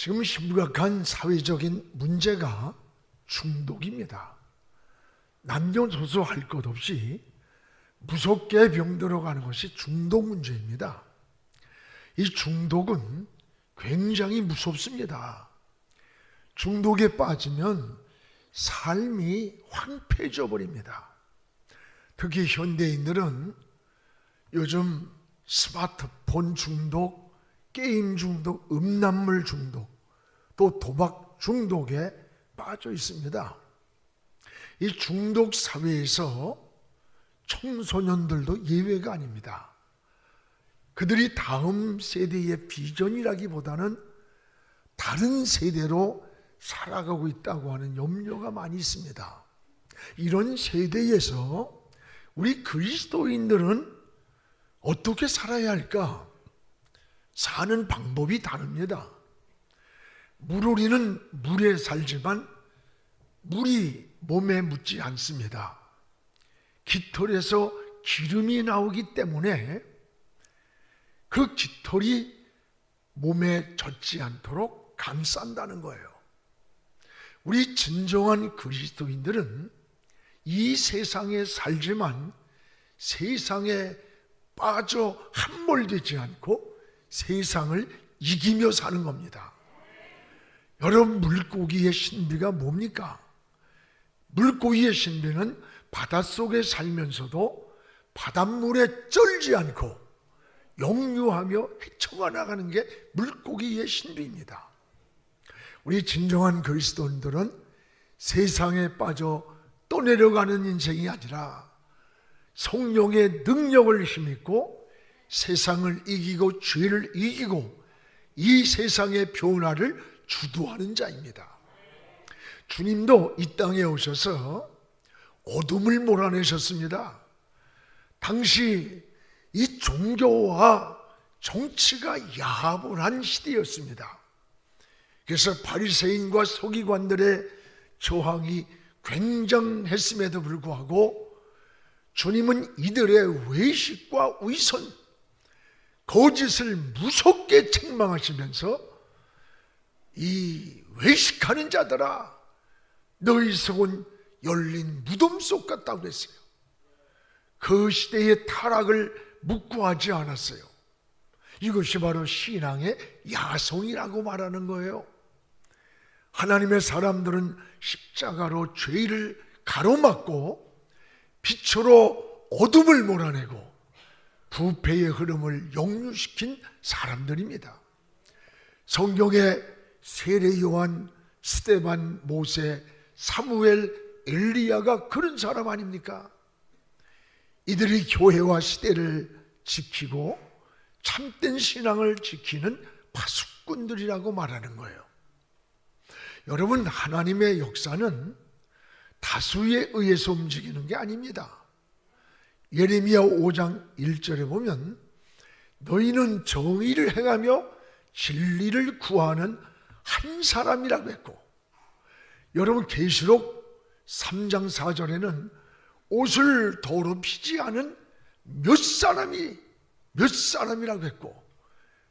지금 심각한 사회적인 문제가 중독입니다. 남녀노소 할 것 없이 무섭게 병들어가는 것이 중독 문제입니다. 이 중독은 굉장히 무섭습니다. 중독에 빠지면 삶이 황폐해져 버립니다. 특히 현대인들은 요즘 스마트폰 중독, 게임 중독, 음란물 중독, 또 도박 중독에 빠져 있습니다. 이 중독 사회에서 청소년들도 예외가 아닙니다. 그들이 다음 세대의 비전이라기보다는 다른 세대로 살아가고 있다고 하는 염려가 많이 있습니다. 이런 세대에서 우리 그리스도인들은 어떻게 살아야 할까? 사는 방법이 다릅니다. 물오리는 물에 살지만 물이 몸에 묻지 않습니다. 깃털에서 기름이 나오기 때문에 그 깃털이 몸에 젖지 않도록 감싼다는 거예요. 우리 진정한 그리스도인들은 이 세상에 살지만 세상에 빠져 함몰되지 않고 세상을 이기며 사는 겁니다. 여러분, 물고기의 신비가 뭡니까? 물고기의 신비는 바닷속에 살면서도 바닷물에 쩔지 않고 역류하며 헤쳐가 나가는 게 물고기의 신비입니다. 우리 진정한 그리스도인들은 세상에 빠져 떠내려가는 인생이 아니라 성령의 능력을 힘입고 세상을 이기고 죄를 이기고 이 세상의 변화를 주도하는 자입니다. 주님도 이 땅에 오셔서 어둠을 몰아내셨습니다. 당시 이 종교와 정치가 야합을 시대였습니다. 그래서 바리새인과 서기관들의 저항이 굉장했음에도 불구하고 주님은 이들의 외식과 위선, 거짓을 무섭게 책망하시면서 이 외식하는 자들아, 너희 속은 열린 무덤 속 같다고 했어요. 그 시대의 타락을 묵고하지 않았어요. 이것이 바로 신앙의 야성이라고 말하는 거예요. 하나님의 사람들은 십자가로 죄를 가로막고 빛으로 어둠을 몰아내고 부패의 흐름을 역류시킨 사람들입니다. 성경에 세례 요한, 스데반, 모세, 사무엘, 엘리야가 그런 사람 아닙니까? 이들이 교회와 시대를 지키고 참된 신앙을 지키는 파수꾼들이라고 말하는 거예요. 여러분, 하나님의 역사는 다수에 의해서 움직이는 게 아닙니다. 예레미야 5장 1절에 보면 너희는 정의를 행하며 진리를 구하는 한 사람이라고 했고, 여러분 계시록 3장 4절에는 옷을 더럽히지 않은 몇 사람이라고 했고,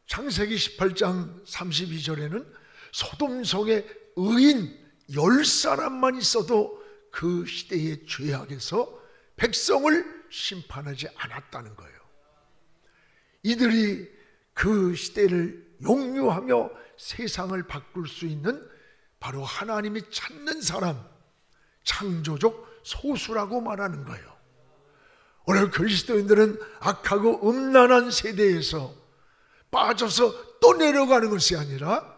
창세기 18장 32절에는 소돔성에 의인 10사람만 있어도 그 시대의 죄악에서 백성을 심판하지 않았다는 거예요. 이들이 그 시대를 역류하며 세상을 바꿀 수 있는 바로 하나님이 찾는 사람, 창조적 소수라고 말하는 거예요. 오늘 그리스도인들은 악하고 음란한 세대에서 빠져서 떠내려가는 것이 아니라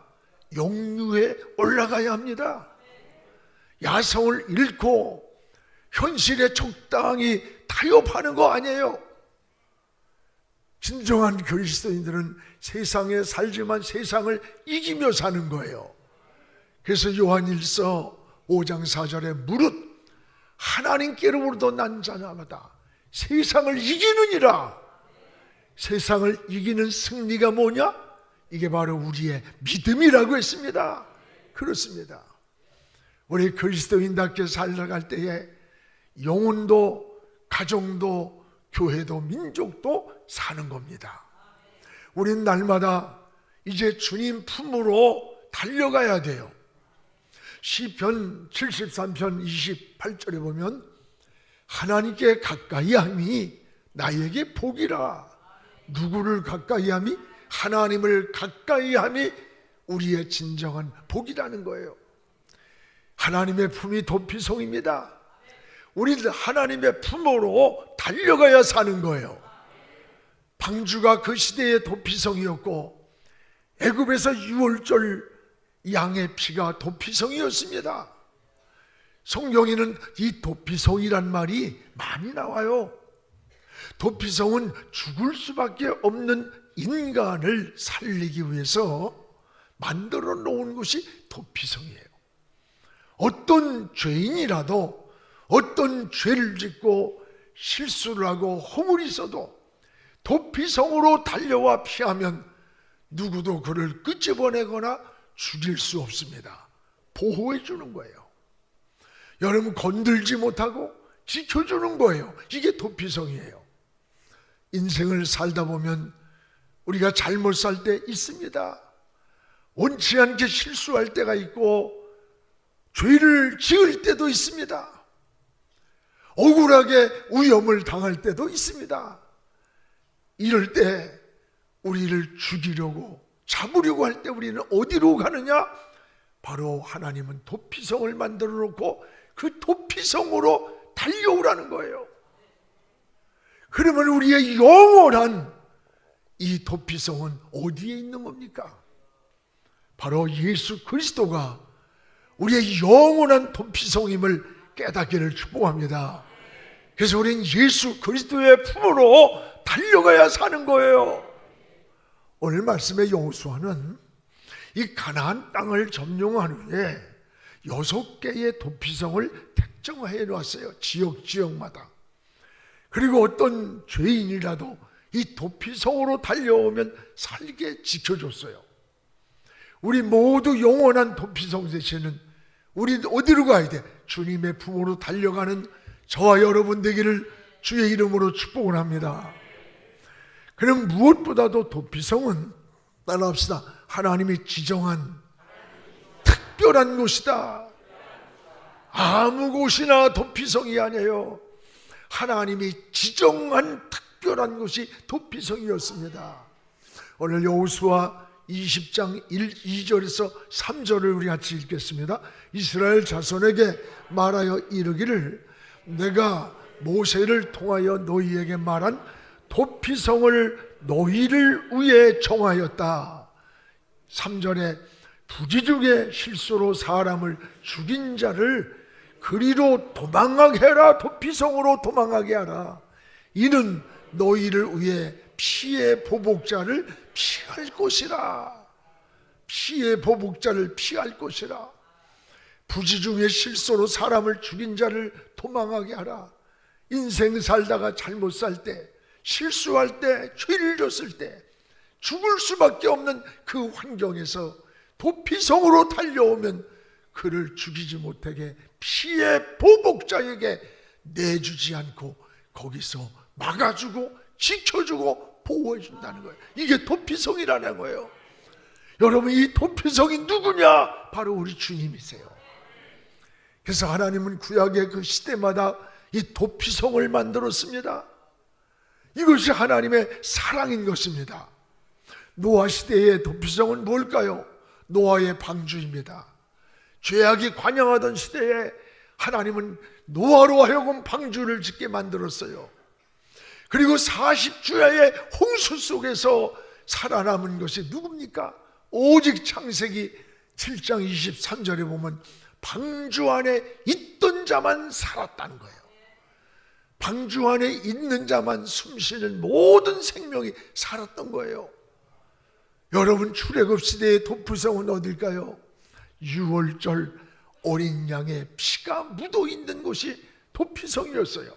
역류에 올라가야 합니다. 야성을 잃고 현실에 적당히 타협하는 거 아니에요. 진정한 그리스도인들은 세상에 살지만 세상을 이기며 사는 거예요. 그래서 요한일서 5장 4절에 무릇 하나님께로부터 난 자마다 세상을 이기느니라. 세상을 이기는 승리가 뭐냐? 이게 바로 우리의 믿음이라고 했습니다. 그렇습니다. 우리 그리스도인답게 살아갈 때에 영혼도 가정도 교회도 민족도 사는 겁니다. 우린 날마다 이제 주님 품으로 달려가야 돼요. 시편 73편 28절에 보면 하나님께 가까이 함이 나에게 복이라. 누구를 가까이 함이? 하나님을 가까이 함이 우리의 진정한 복이라는 거예요. 하나님의 품이 도피성입니다. 우리는 하나님의 품으로 달려가야 사는 거예요. 방주가 그 시대의 도피성이었고 애굽에서 유월절 양의 피가 도피성이었습니다. 성경에는 이 도피성이란 말이 많이 나와요. 도피성은 죽을 수밖에 없는 인간을 살리기 위해서 만들어 놓은 것이 도피성이에요. 어떤 죄인이라도 어떤 죄를 짓고 실수를 하고 허물이 있어도 도피성으로 달려와 피하면 누구도 그를 끄집어내거나 죽일 수 없습니다. 보호해 주는 거예요. 여러분 건들지 못하고 지켜주는 거예요. 이게 도피성이에요. 인생을 살다 보면 우리가 잘못 살 때 있습니다. 원치 않게 실수할 때가 있고 죄를 지을 때도 있습니다. 억울하게 위험을 당할 때도 있습니다. 이럴 때 우리를 죽이려고 잡으려고 할 때 우리는 어디로 가느냐? 바로 하나님은 도피성을 만들어 놓고 그 도피성으로 달려오라는 거예요. 그러면 우리의 영원한 이 도피성은 어디에 있는 겁니까? 바로 예수 그리스도가 우리의 영원한 도피성임을 깨닫기를 축복합니다. 그래서 우리는 예수 그리스도의 품으로 달려가야 사는 거예요. 오늘 말씀의 여호수아는 이 가나안 땅을 점령한 후에 6개의 도피성을 특정해 놨어요. 지역마다. 그리고 어떤 죄인이라도 이 도피성으로 달려오면 살게 지켜줬어요. 우리 모두 영원한 도피성 되시는 우리 어디로 가야 돼? 주님의 품으로 달려가는 저와 여러분 되기를 주의 이름으로 축복을 합니다. 그럼 무엇보다도 도피성은 따라합시다. 하나님이 지정한 특별한 곳이다. 아무 곳이나 도피성이 아니에요. 하나님이 지정한 특별한 곳이 도피성이었습니다. 오늘 여호수아 20장 2절에서 3절을 우리 같이 읽겠습니다. 이스라엘 자손에게 말하여 이르기를 내가 모세를 통하여 너희에게 말한 도피성을 너희를 위해 정하였다. 3절에 부지중에 실수로 사람을 죽인 자를 그리로 도망하게 해라. 도피성으로 도망하게 하라. 이는 너희를 위해 피의 보복자를 피할 것이라. 피의 보복자를 피할 것이라. 부지중에 실수로 사람을 죽인 자를 도망하게 하라. 인생 살다가 잘못 살 때, 실수할 때, 죄를 졌을 때 죽을 수밖에 없는 그 환경에서 도피성으로 달려오면 그를 죽이지 못하게 피의 보복자에게 내주지 않고 거기서 막아주고 지켜주고 보호해준다는 거예요. 이게 도피성이라는 거예요. 여러분, 이 도피성이 누구냐? 바로 우리 주님이세요. 그래서 하나님은 구약의 그 시대마다 이 도피성을 만들었습니다. 이것이 하나님의 사랑인 것입니다. 노아 시대의 도피성은 뭘까요? 노아의 방주입니다. 죄악이 관영하던 시대에 하나님은 노아로 하여금 방주를 짓게 만들었어요. 그리고 40주야의 홍수 속에서 살아남은 것이 누굽니까? 오직 창세기 7장 23절에 보면 방주 안에 있던 자만 살았다는 거예요. 방주 안에 있는 자만 숨쉬는 모든 생명이 살았던 거예요. 여러분, 출애굽 시대의 도피성은 어딜까요? 유월절 어린 양의 피가 묻어 있는 곳이 도피성이었어요.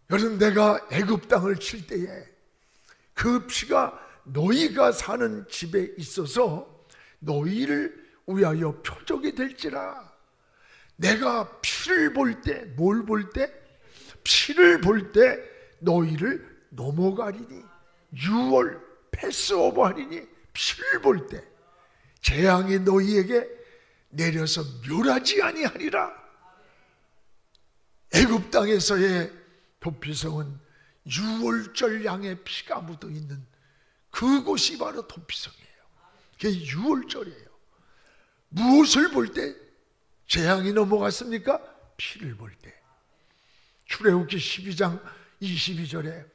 여러분, 내가 애굽 땅을 칠 때에 그 피가 너희가 사는 집에 있어서 너희를 위하여 표적이 될지라. 내가 피를 볼 때, 뭘 볼 때? 피를 볼 때 너희를 넘어가리니, 유월 패스오버 하리니, 피를 볼 때 재앙이 너희에게 내려서 멸하지 아니하리라. 애굽 땅에서의 도피성은 유월절 양의 피가 묻어 있는 그곳이 바로 도피성이에요. 그게 유월절이에요. 무엇을 볼 때 재앙이 넘어갔습니까? 피를 볼 때. 출애굽기 12장 22절에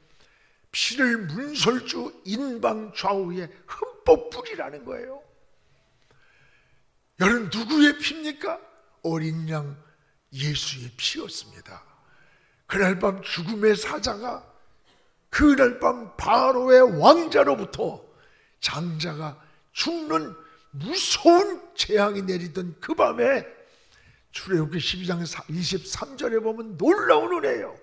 피를 문설주 인방 좌우에 흠뻑 뿌리라는 거예요. 여러분, 누구의 피입니까? 어린 양 예수의 피였습니다. 그날 밤 죽음의 사자가, 그날 밤 바로의 왕자로부터 장자가 죽는 무서운 재앙이 내리던 그 밤에 출애굽기 12장 23절에 보면 놀라운 은혜예요.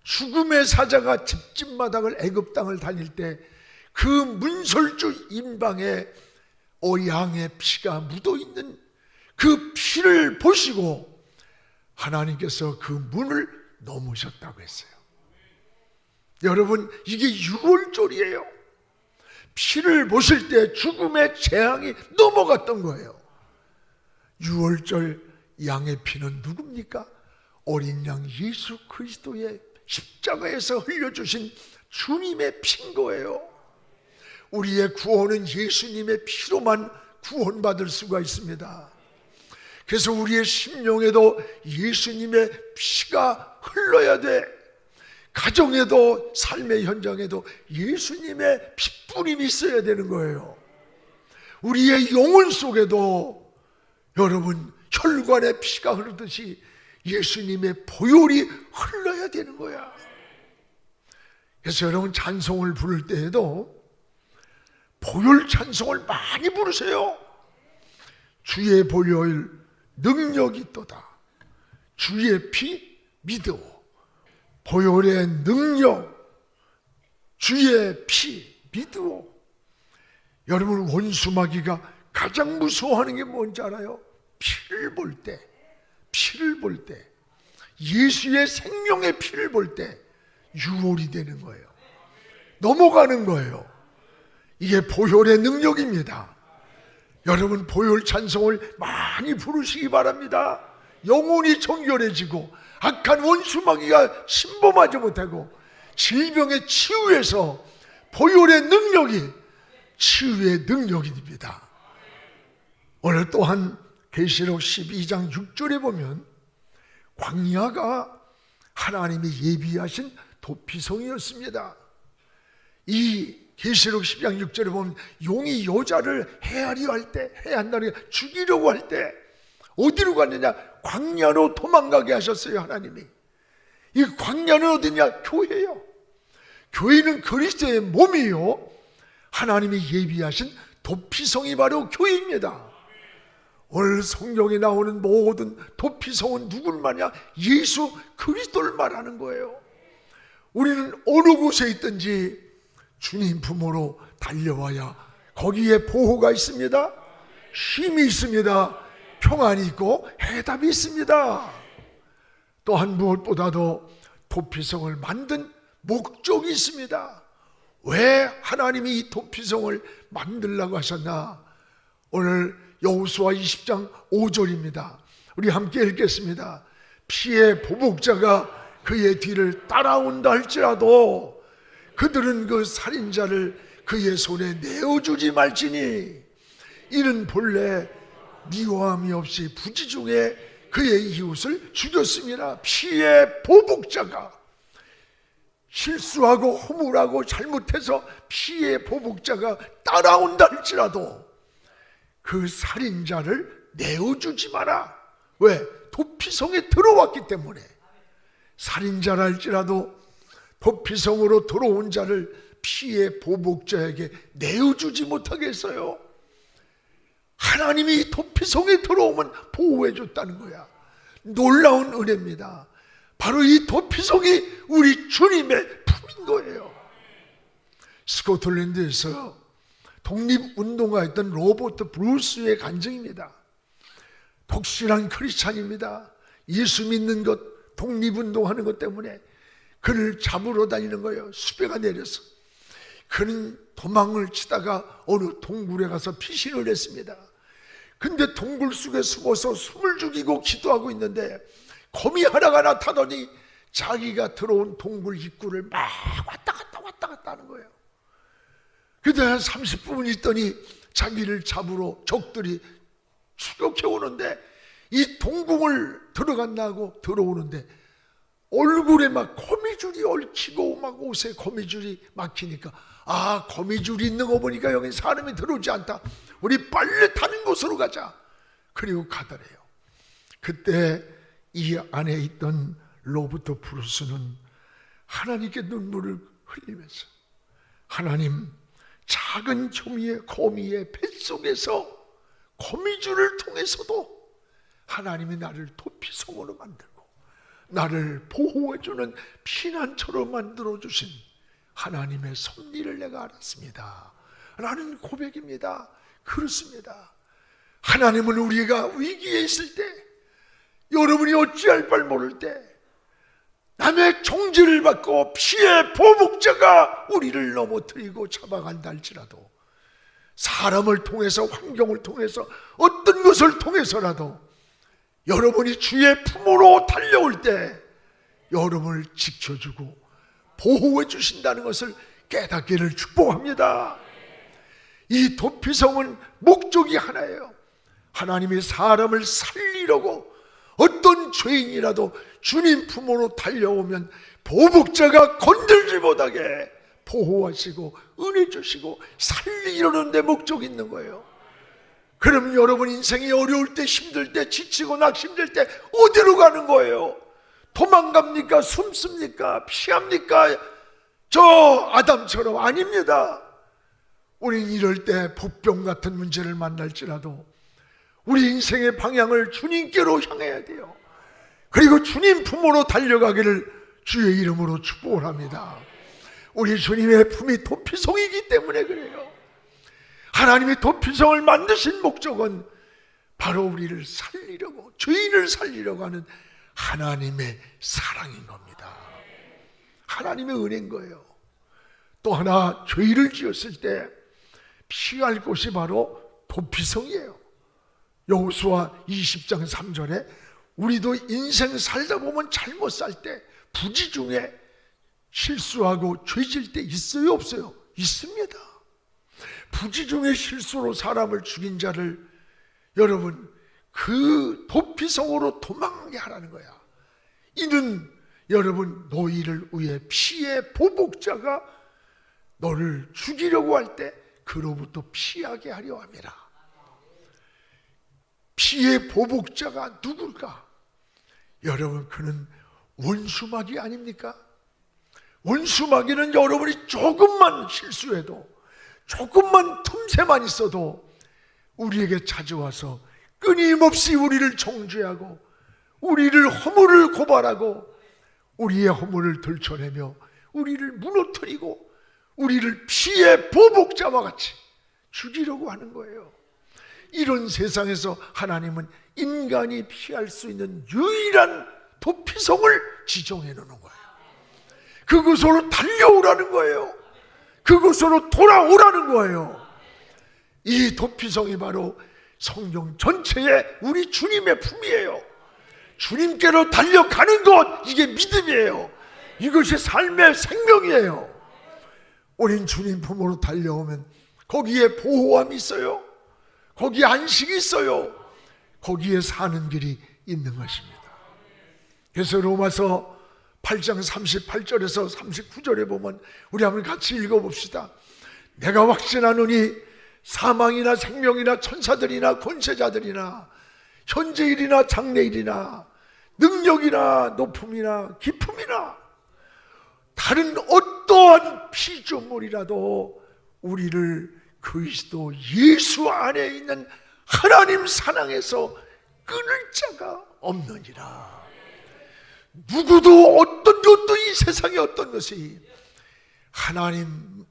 죽음의 사자가 집집마당을 애굽 땅을 다닐 때 그 문설주 인방에 양의 피가 묻어있는 그 피를 보시고 하나님께서 그 문을 넘으셨다고 했어요. 여러분, 이게 유월절이에요. 피를 보실 때 죽음의 재앙이 넘어갔던 거예요. 유월절 양의 피는 누굽니까? 어린 양 예수 그리스도의 십자가에서 흘려주신 주님의 피인 거예요. 우리의 구원은 예수님의 피로만 구원받을 수가 있습니다. 그래서 우리의 심령에도 예수님의 피가 흘러야 돼. 가정에도 삶의 현장에도 예수님의 피뿌림이 있어야 되는 거예요. 우리의 영혼 속에도 여러분 혈관에 피가 흐르듯이 예수님의 보혈이 흘러야 되는 거야. 그래서 여러분 찬송을 부를 때에도 보혈 찬송을 많이 부르세요. 주의 보혈 능력이 있도다. 주의 피 믿어. 보혈의 능력, 주의 피 믿어. 여러분, 원수마귀가 가장 무서워하는 게 뭔지 알아요? 피를 볼 때, 피를 볼 때, 예수의 생명의 피를 볼 때 유월이 되는 거예요. 넘어가는 거예요. 이게 보혈의 능력입니다. 여러분, 보혈 찬송을 많이 부르시기 바랍니다. 영혼이 정결해지고 악한 원수마귀가 침범하지 못하고 질병의 치유에서 보혈의 능력이 치유의 능력이 됩니다. 오늘 또한 계시록 12장 6절에 보면 광야가 하나님이 예비하신 도피성이었습니다. 이 계시록 12장 6절에 보면 용이 여자를 해하려 할 때, 해한다는 게 죽이려고 할 때 어디로 갔느냐? 광야로 도망가게 하셨어요. 하나님이. 이 광야는 어디냐? 교회예요. 교회는 그리스도의 몸이요, 하나님이 예비하신 도피성이 바로 교회입니다. 오늘 성경에 나오는 모든 도피성은 누굴 말이냐? 예수 그리스도를 말하는 거예요. 우리는 어느 곳에 있든지 주님 품으로 달려와야 거기에 보호가 있습니다. 힘이 있습니다. 평안이 있고 해답이 있습니다. 또한 무엇보다도 도피성을 만든 목적이 있습니다. 왜 하나님이 이 도피성을 만들라고 하셨나? 오늘 여호수아 20장 5절입니다. 우리 함께 읽겠습니다. 피의 보복자가 그의 뒤를 따라온다 할지라도 그들은 그 살인자를 그의 손에 내어주지 말지니 이는 본래 미워함이 없이 부지 중에 그의 이웃을 죽였습니다. 피의 보복자가, 실수하고 허물하고 잘못해서 피의 보복자가 따라온다 할지라도 그 살인자를 내어주지 마라. 왜? 도피성에 들어왔기 때문에. 살인자라 할지라도 도피성으로 들어온 자를 피의 보복자에게 내어주지 못하게 했어요. 하나님이 도피성에 들어오면 보호해 줬다는 거야. 놀라운 은혜입니다. 바로 이 도피성이 우리 주님의 품인 거예요. 스코틀랜드에서 독립운동가였던 로버트 브루스의 간증입니다. 독실한 크리스찬입니다. 예수 믿는 것, 독립운동하는 것 때문에 그를 잡으러 다니는 거예요. 수배가 내려서. 그는 도망을 치다가 어느 동굴에 가서 피신을 했습니다. 근데 동굴 속에 숨어서 숨을 죽이고 기도하고 있는데 거미 하나가 나타나더니 자기가 들어온 동굴 입구를 막 왔다 갔다 하는 거예요. 그런데 한 30분 있더니 자기를 잡으러 적들이 추격해 오는데 이 동궁을 들어간다고 들어오는데 얼굴에 막 거미줄이 얽히고 막 옷에 거미줄이 막히니까 아, 거미줄이 있는 거 보니까 여기 사람이 들어오지 않다. 우리 빨리 다른 곳으로 가자. 그리고 가더래요. 그때 이 안에 있던 로버트 브루스는 하나님께 눈물을 흘리면서 하나님, 작은 거미의 뱃속에서 거미줄을 통해서도 하나님이 나를 도피성으로 만들고 나를 보호해주는 피난처로 만들어주신 하나님의 섭리를 내가 알았습니다 라는 고백입니다. 그렇습니다. 하나님은 우리가 위기에 있을 때, 여러분이 어찌할 바를 모를 때, 남의 정죄를 받고 피해 보복자가 우리를 넘어뜨리고 잡아간다 할지라도, 사람을 통해서, 환경을 통해서, 어떤 것을 통해서라도 여러분이 주의 품으로 달려올 때 여러분을 지켜주고 보호해 주신다는 것을 깨닫기를 축복합니다. 이 도피성은 목적이 하나예요. 하나님이 사람을 살리려고 어떤 죄인이라도 주님 품으로 달려오면 보복자가 건들지 못하게 보호하시고 은혜 주시고 살리려는 데 목적이 있는 거예요. 그럼 여러분 인생이 어려울 때, 힘들 때, 지치고 낙심될 때 어디로 가는 거예요? 도망갑니까? 숨습니까? 피합니까? 저 아담처럼 아닙니다. 우린 이럴 때 복병 같은 문제를 만날지라도 우리 인생의 방향을 주님께로 향해야 돼요. 그리고 주님 품으로 달려가기를 주의 이름으로 축복을 합니다. 우리 주님의 품이 도피성이기 때문에 그래요. 하나님이 도피성을 만드신 목적은 바로 우리를 살리려고, 죄인을 살리려고 하는 하나님의 사랑인 겁니다. 하나님의 은혜인 거예요. 또 하나, 죄를 지었을 때 피할 곳이 바로 도피성이에요. 여호수아 20장 3절에 우리도 인생 살다 보면 잘못 살 때 부지 중에 실수하고 죄질 때 있어요, 없어요? 있습니다. 부지 중에 실수로 사람을 죽인 자를 여러분 그 도피성으로 도망하게 하라는 거야. 이는 여러분 너희를 위해 피해 보복자가 너를 죽이려고 할 때 그로부터 피하게 하려 함이라. 피해 보복자가 누굴까? 여러분, 그는 원수마귀 아닙니까? 원수마귀는 여러분이 조금만 실수해도, 조금만 틈새만 있어도 우리에게 찾아와서 끊임없이 우리를 정죄하고 우리를 허물을 고발하고 우리의 허물을 들춰내며 우리를 무너뜨리고 우리를 피해 보복자와 같이 죽이려고 하는 거예요. 이런 세상에서 하나님은 인간이 피할 수 있는 유일한 도피성을 지정해 놓는 거예요. 그곳으로 달려오라는 거예요. 그곳으로 돌아오라는 거예요. 이 도피성이 바로 성경 전체의 우리 주님의 품이에요. 주님께로 달려가는 것, 이게 믿음이에요. 이것이 삶의 생명이에요. 우린 주님 품으로 달려오면 거기에 보호함이 있어요. 거기에 안식이 있어요. 거기에 사는 길이 있는 것입니다. 그래서 로마서 8장 38절에서 39절에 보면 우리 한번 같이 읽어봅시다. 내가 확신하노니 사망이나 생명이나 천사들이나 권세자들이나 현재일이나 장래일이나 능력이나 높음이나 깊음이나 다른 어떠한 피조물이라도 우리를 그리스도 예수 안에 있는 하나님 사랑에서 끊을 자가 없느니라. 누구도 어떤 것도 이 세상의 어떤 것이 하나님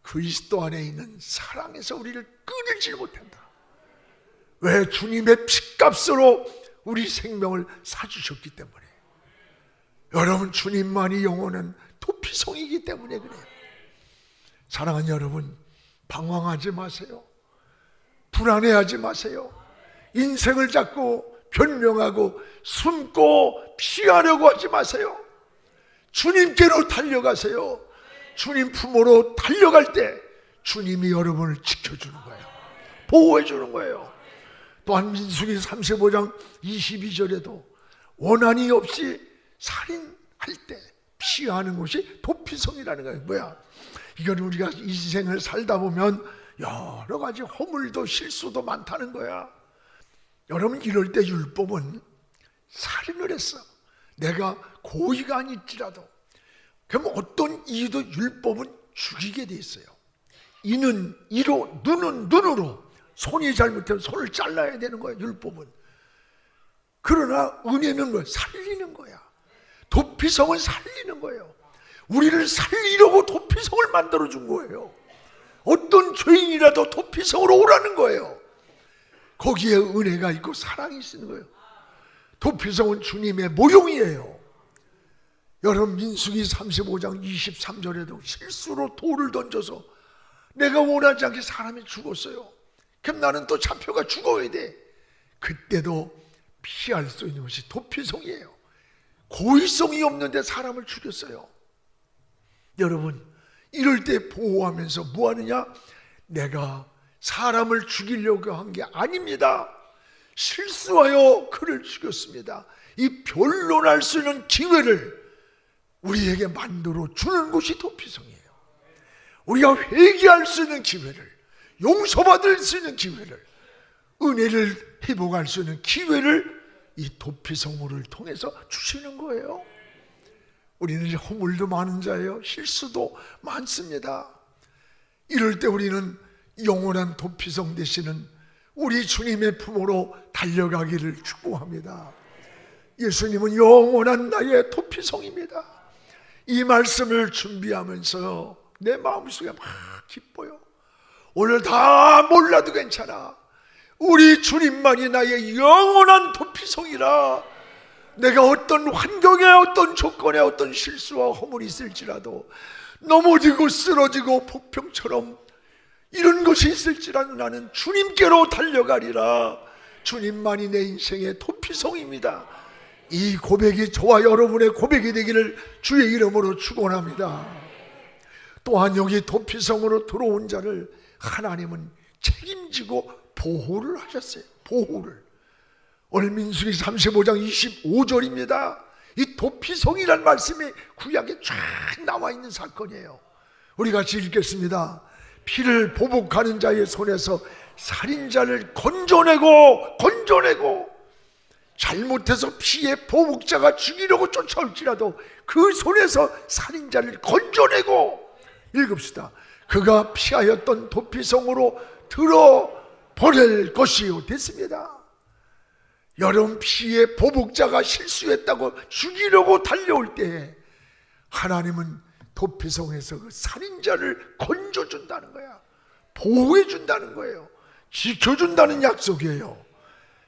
그리스도 안에 있는 사랑에서 우리를 끊을지 못한다. 왜? 주님의 피값으로 우리 생명을 사주셨기 때문에. 여러분, 주님만이 영원한 도피성이기 때문에 그래요. 사랑하는 여러분, 방황하지 마세요. 불안해하지 마세요. 인생을 자꾸 변명하고 숨고 피하려고 하지 마세요. 주님께로 달려가세요. 주님 품으로 달려갈 때 주님이 여러분을 지켜주는 거예요. 보호해 주는 거예요. 또한 민수기 35장 22절에도 원한이 없이 살인할 때 피하는 곳이 도피성이라는 거예요. 뭐야? 이건 우리가 인생을 살다 보면 여러 가지 허물도 실수도 많다는 거야. 여러분, 이럴 때 율법은 살인을 했어. 내가 고의가 아닐지라도. 그럼 어떤 이유도 율법은 죽이게 돼 있어요. 이는 이로, 눈은 눈으로. 손이 잘못하면 손을 잘라야 되는 거야, 율법은. 그러나 은혜는 뭐 살리는 거야. 도피성은 살리는 거예요. 우리를 살리려고 도피성을 만들어준 거예요. 어떤 죄인이라도 도피성으로 오라는 거예요. 거기에 은혜가 있고 사랑이 있는 거예요. 도피성은 주님의 모형이에요. 여러분, 민수기 35장 23절에도 실수로 돌을 던져서 내가 원하지 않게 사람이 죽었어요. 그럼 나는 또 잡혀가 죽어야 돼. 그때도 피할 수 있는 것이 도피성이에요. 고의성이 없는데 사람을 죽였어요. 여러분, 이럴 때 보호하면서 뭐 하느냐? 내가 사람을 죽이려고 한 게 아닙니다. 실수하여 그를 죽였습니다. 이 변론할 수 있는 기회를 우리에게 만들어 주는 것이 도피성이에요. 우리가 회개할 수 있는 기회를, 용서받을 수 있는 기회를, 은혜를 회복할 수 있는 기회를 이 도피성물을 통해서 주시는 거예요. 우리는 이제 허물도 많은 자예요. 실수도 많습니다. 이럴 때 우리는 영원한 도피성 되시는 우리 주님의 품으로 달려가기를 축복합니다. 예수님은 영원한 나의 도피성입니다. 이 말씀을 준비하면서 내 마음속에 막 기뻐요. 오늘 다 몰라도 괜찮아. 우리 주님만이 나의 영원한 도피성이라. 내가 어떤 환경에, 어떤 조건에, 어떤 실수와 허물이 있을지라도, 넘어지고 쓰러지고 폭풍처럼 이런 것이 있을지라도 나는 주님께로 달려가리라. 주님만이 내 인생의 도피성입니다. 이 고백이 저와 여러분의 고백이 되기를 주의 이름으로 축원합니다. 또한 여기 도피성으로 들어온 자를 하나님은 책임지고 보호를 하셨어요. 보호를. 오늘 민수기 35장 25절입니다. 이 도피성이란 말씀이 구약에 쫙 나와 있는 사건이에요. 우리 같이 읽겠습니다. 피를 보복하는 자의 손에서 살인자를 건져내고 잘못해서 피의 보복자가 죽이려고 쫓아올지라도 그 손에서 살인자를 건져내고, 읽읍시다. 그가 피하였던 도피성으로 들어버릴 것이요 됐습니다. 여러분, 피의 보복자가 실수했다고 죽이려고 달려올 때 하나님은 도피성에서 그 살인자를 건져준다는 거야. 보호해준다는 거예요. 지켜준다는 약속이에요.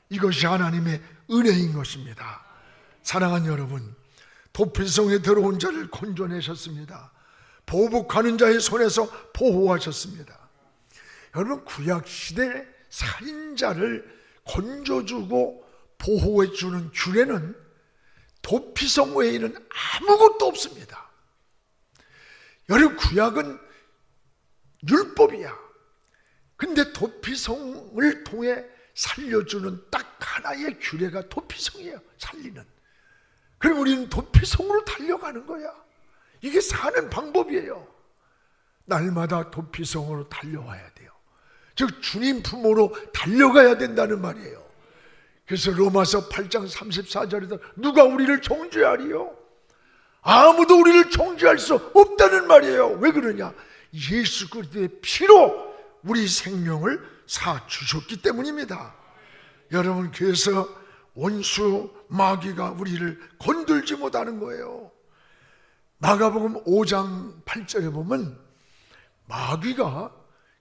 이것이 하나님의 은혜인 것입니다. 사랑하는 여러분, 도피성에 들어온 자를 건져내셨습니다. 보복하는 자의 손에서 보호하셨습니다. 여러분, 구약시대 살인자를 건져주고 보호해주는 규례는 도피성 외에는 아무것도 없습니다. 여러분, 구약은 율법이야. 근데 도피성을 통해 살려주는 딱 하나의 규례가 도피성이에요. 살리는. 그럼 우리는 도피성으로 달려가는 거야. 이게 사는 방법이에요. 날마다 도피성으로 달려와야 돼요. 즉 주님 품으로 달려가야 된다는 말이에요. 그래서 로마서 8장 34절에도 누가 우리를 정죄하리요? 아무도 우리를 정죄할 수 없다는 말이에요. 왜 그러냐? 예수 그리스도의 피로 우리 생명을 사 주셨기 때문입니다. 여러분, 그래서 원수 마귀가 우리를 건들지 못하는 거예요. 마가복음 5장 8절에 보면 마귀가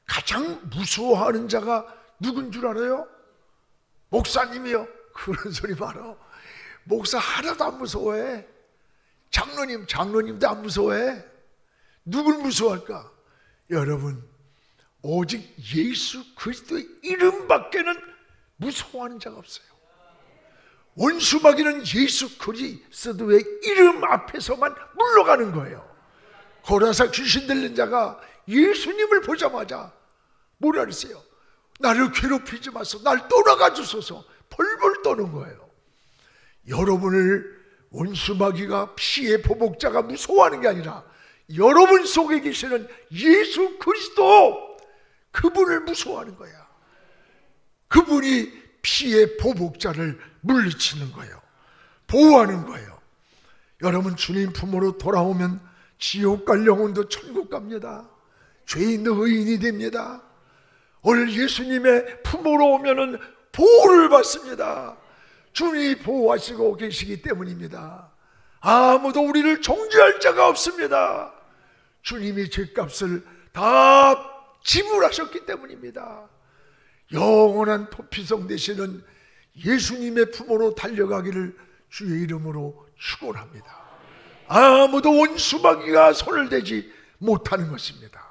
가장 무서워하는 자가 누군 줄 알아요? 목사님이요. 그런 소리 말어. 목사 하나도 안 무서워해. 장로님도 안 무서워해. 누굴 무서워할까? 여러분, 오직 예수 그리스도의 이름밖에는 무서워하는 자가 없어요. 원수마귀는 예수 그리스도의 이름 앞에서만 물러가는 거예요. 고라사 귀신 들린 자가 예수님을 보자마자 뭐라 그랬어요? 나를 괴롭히지 마소, 날 떠나가 주소서, 벌벌 떠는 거예요. 여러분을 원수마귀가 피의 보복자가 무서워하는 게 아니라 여러분 속에 계시는 예수 그리스도, 그분을 무서워하는 거야. 그분이 피의 보복자를 물리치는 거예요. 보호하는 거예요. 여러분, 주님 품으로 돌아오면 지옥 갈 영혼도 천국 갑니다. 죄인도 의인이 됩니다. 오늘 예수님의 품으로 오면은 보호를 받습니다. 주님이 보호하시고 계시기 때문입니다. 아무도 우리를 정죄할 자가 없습니다. 주님이 죄값을 다 지불하셨기 때문입니다. 영원한 도피성 되시는 예수님의 품으로 달려가기를 주의 이름으로 축원합니다. 아무도 원수마귀가 손을 대지 못하는 것입니다.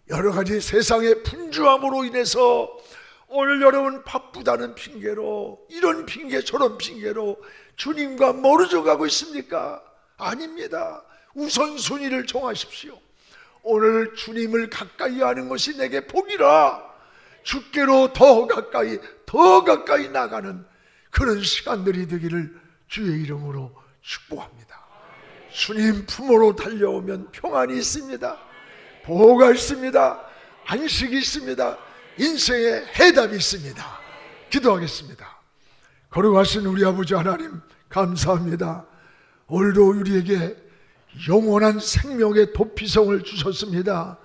여러 가지 세상의 분주함으로 인해서 오늘 여러분 바쁘다는 핑계로, 이런 핑계 저런 핑계로 주님과 멀어져 가고 있습니까? 아닙니다. 우선순위를 정하십시오. 오늘 주님을 가까이 하는 것이 내게 복이라, 주께로 더 가까이 나가는 그런 시간들이 되기를 주의 이름으로 축복합니다. 주님 품으로 달려오면 평안이 있습니다. 보호가 있습니다. 안식이 있습니다. 인생의 해답이 있습니다. 기도하겠습니다. 거룩하신 우리 아버지 하나님, 감사합니다. 오늘도 우리에게 영원한 생명의 도피성을 주셨습니다.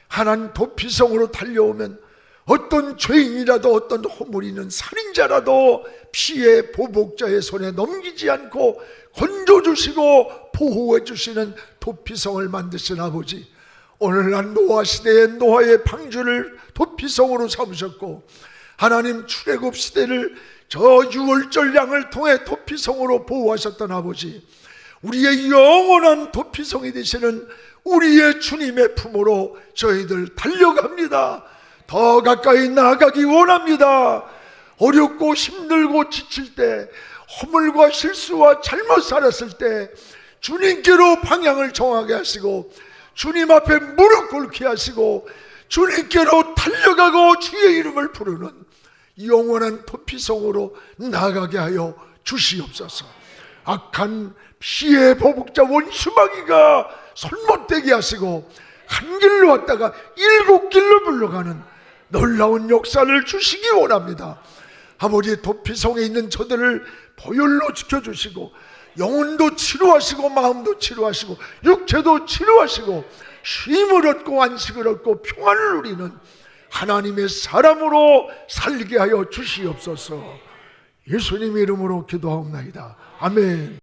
하나님, 도피성으로 달려오면 어떤 죄인이라도, 어떤 허물이는 살인자라도 피의 보복자의 손에 넘기지 않고 건져주시고 보호해 주시는 도피성을 만드신 아버지, 오늘날 노아 시대의 노아의 방주를 도피성으로 삼으셨고, 하나님 출애굽 시대를 저 유월절 양을 통해 도피성으로 보호하셨던 아버지, 우리의 영원한 도피성이 되시는 우리의 주님의 품으로 저희들 달려갑니다. 더 가까이 나아가기 원합니다. 어렵고 힘들고 지칠 때, 허물과 실수와 잘못 살았을 때 주님께로 방향을 정하게 하시고, 주님 앞에 무릎 꿇게 하시고, 주님께로 달려가고 주의 이름을 부르는 영원한 도피성으로 나가게 하여 주시옵소서. 악한 피의 보복자 원수마귀가 손못대게 하시고, 한 길로 왔다가 7길로 물러가는 놀라운 역사를 주시기 원합니다. 아버지, 도피성에 있는 저들을 보혈로 지켜주시고, 영혼도 치료하시고, 마음도 치료하시고, 육체도 치료하시고, 쉼을 얻고 안식을 얻고 평안을 누리는 하나님의 사람으로 살게 하여 주시옵소서. 예수님의 이름으로 기도하옵나이다. 아멘.